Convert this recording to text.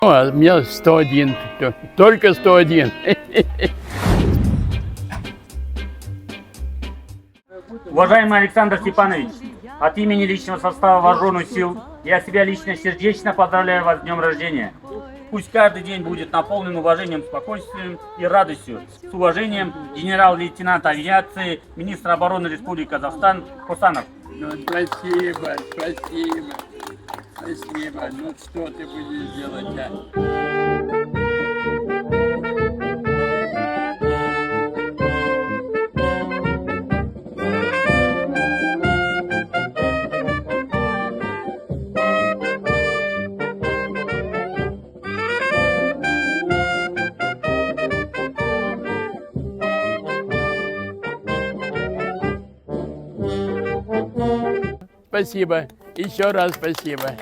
А у меня 101, только 101. Уважаемый Александр Степанович, от имени личного состава Вооруженных сил я себя лично сердечно поздравляю вас с днем рождения. Пусть каждый день будет наполнен уважением, спокойствием и радостью. С уважением, генерал-лейтенант авиации, министр обороны Республики Казахстан Хусанов. Ну, спасибо, спасибо, спасибо. Ну что ты будешь делать, а? Спасибо, еще раз спасибо.